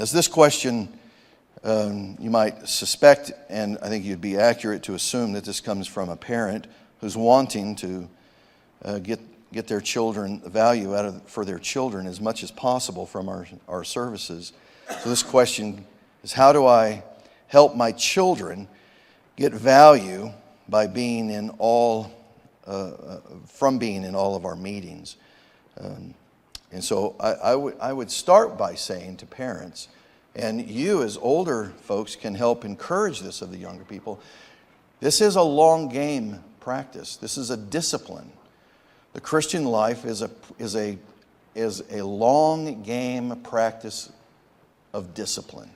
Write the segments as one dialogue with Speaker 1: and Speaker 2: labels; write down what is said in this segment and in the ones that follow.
Speaker 1: As this question, you might suspect, and I think you'd be accurate to assume that this comes from a parent who's wanting to get their children value for their children as much as possible from our services. So this question is, how do I help my children get value by being in from being in all of our meetings? And so I would start by saying to parents, and you as older folks can help encourage this of the younger people, this is a long game practice. This is a discipline. The Christian life is a long game practice of discipline.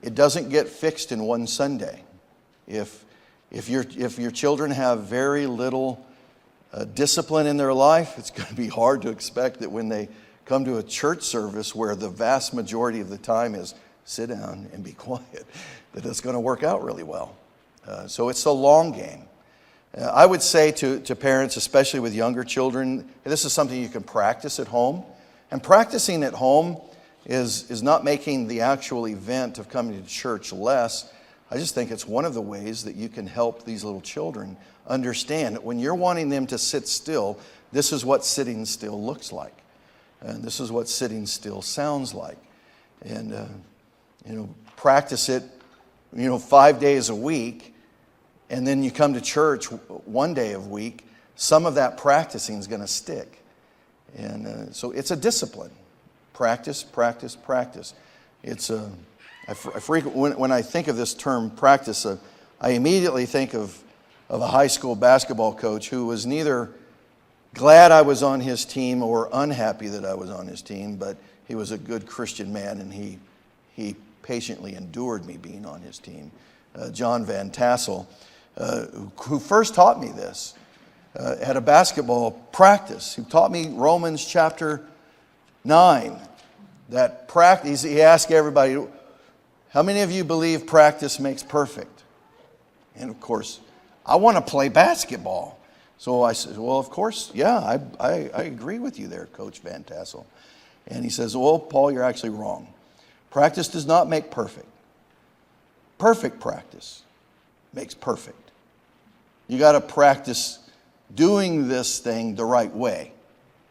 Speaker 1: It doesn't get fixed in one Sunday. If your children have very little discipline in their life, it's going to be hard to expect that when they come to a church service where the vast majority of the time is sit down and be quiet, that it's going to work out really well. So it's a long game. I would say to parents, especially with younger children, this is something you can practice at home. And practicing at home is not making the actual event of coming to church less. I just think it's one of the ways that you can help these little children understand that when you're wanting them to sit still, this is what sitting still looks like. And this is what sitting still sounds like. And, practice it, 5 days a week, and then you come to church one day a week, some of that practicing is going to stick. And so it's a discipline. Practice, practice, practice. When I think of this term practice, I immediately think of a high school basketball coach who was neither glad I was on his team or unhappy that I was on his team, but he was a good Christian man, and he patiently endured me being on his team. John Van Tassel, who first taught me this at a basketball practice. He taught me Romans chapter 9. That practice, he asked everybody, how many of you believe practice makes perfect? And of course, I want to play basketball. So I said, well, of course, yeah, I agree with you there, Coach Van Tassel. And he says, well, Paul, you're actually wrong. Practice does not make perfect. Perfect practice makes perfect. You got to practice doing this thing the right way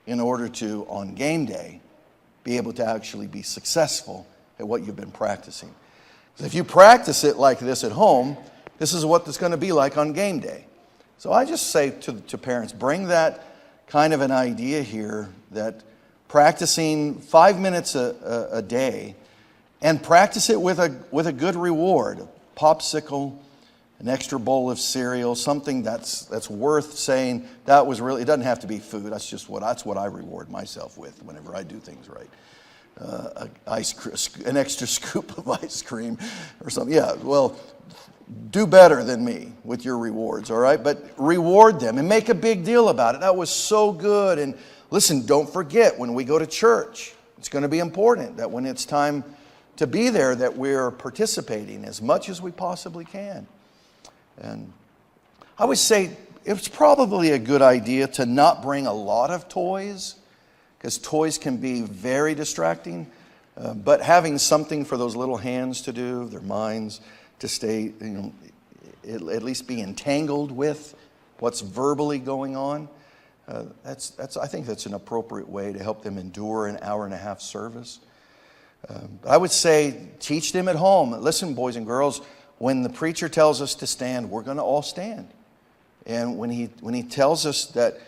Speaker 1: in order to, on game day, be able to actually be successful at what you've been practicing. So if you practice it like this at home, this is what it's going to be like on game day. So I just say to parents, bring that kind of an idea here that practicing 5 minutes a day, and practice it with a good reward, a popsicle, an extra bowl of cereal, something that's worth saying that was really. It doesn't have to be food. That's what I reward myself with whenever I do things right. An extra scoop of ice cream or something. Yeah, well, do better than me with your rewards, all right? But reward them and make a big deal about it. That was so good. And listen, don't forget, when we go to church, it's going to be important that when it's time to be there, that we're participating as much as we possibly can. And I would say it's probably a good idea to not bring a lot of toys, because toys can be very distracting. But having something for those little hands to do, their minds to stay, at least be entangled with what's verbally going on, I think that's an appropriate way to help them endure an hour-and-a-half service. I would say teach them at home. Listen, boys and girls, when the preacher tells us to stand, we're going to all stand. And when he tells us that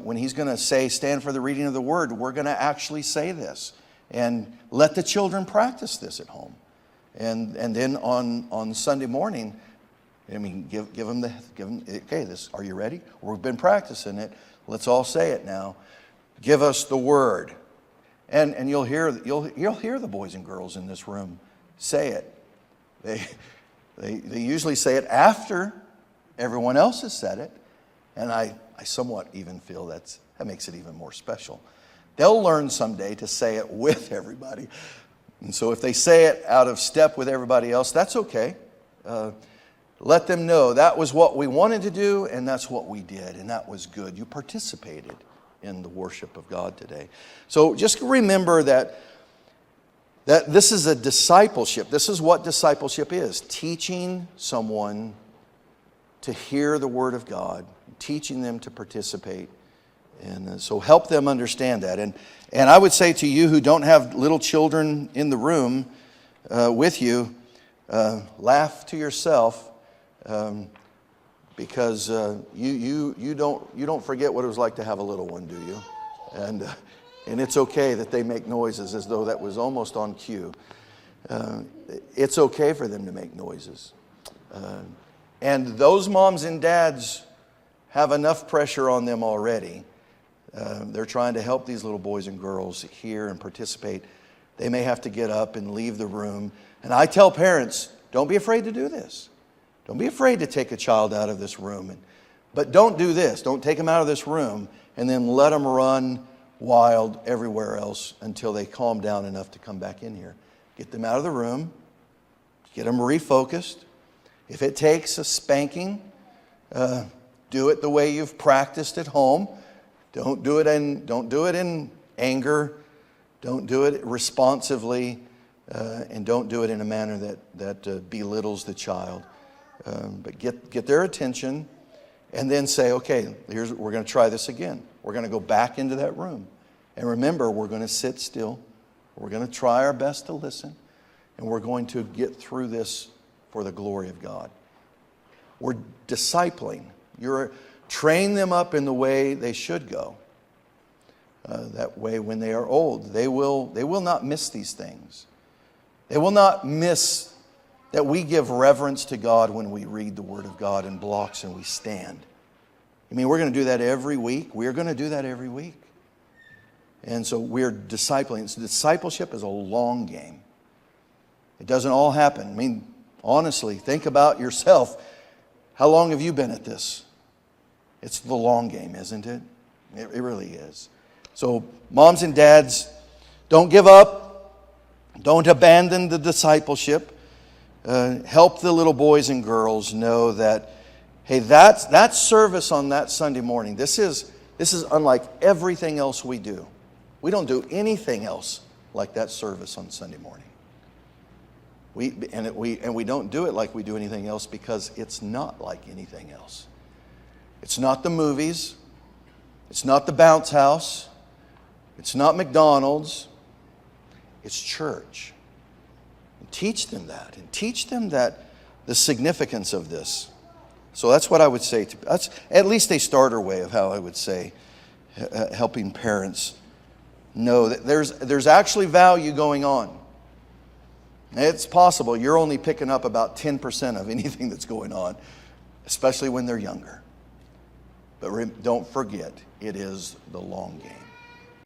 Speaker 1: when he's going to say stand for the reading of the word, we're going to actually say this. And let the children practice this at home. And then on Sunday morning, give them okay, are you ready? We've been practicing it. Let's all say it now. Give us the word. And you'll hear the boys and girls in this room say it. They usually say it after everyone else has said it. And I somewhat even feel that makes it even more special. They'll learn someday to say it with everybody. And so if they say it out of step with everybody else, that's okay. Let them know that was what we wanted to do, and that's what we did, and that was good. You participated in the worship of God today. So just remember that That this is a discipleship. This is what discipleship is. Teaching someone to hear the Word of God, teaching them to participate. And so help them understand that. And I would say to you who don't have little children in the room with you, laugh to yourself because you don't forget what it was like to have a little one, do you? And it's okay that they make noises as though that was almost on cue. It's okay for them to make noises. And those moms and dads have enough pressure on them already. They're trying to help these little boys and girls hear and participate. They may have to get up and leave the room. And I tell parents, don't be afraid to do this. Don't be afraid to take a child out of this room. But don't do this. Don't take them out of this room and then let them run wild everywhere else until they calm down enough to come back in here. Get them out of the room. Get them refocused. If it takes a spanking, do it the way you've practiced at home. Don't do it in anger. Don't do it responsively, and don't do it in a manner that belittles the child. But get their attention, and then say, okay, we're going to try this again. We're going to go back into that room. And remember, we're going to sit still. We're going to try our best to listen. And we're going to get through this for the glory of God. We're discipling. Train them up in the way they should go. That way, when they are old, they will not miss these things. They will not miss that we give reverence to God when we read the Word of God in blocks and we stand. I mean, we're going to do that every week. We're going to do that every week. And so we're discipling. So discipleship is a long game. It doesn't all happen. I mean, honestly, think about yourself. How long have you been at this? It's the long game, isn't it? It really is. So moms and dads, don't give up. Don't abandon the discipleship. Help the little boys and girls know that, hey, that service on that Sunday morning, this is unlike everything else we do. We don't do anything else like that service on Sunday morning. We don't do it like we do anything else because it's not like anything else. It's not the movies. It's not the bounce house. It's not McDonald's. It's church. And teach them that. And teach them that the significance of this. So that's what I would say. That's at least a starter way of how I would say helping parents know that there's actually value going on. It's possible you're only picking up about 10% of anything that's going on, especially when they're younger. But don't forget, it is the long game.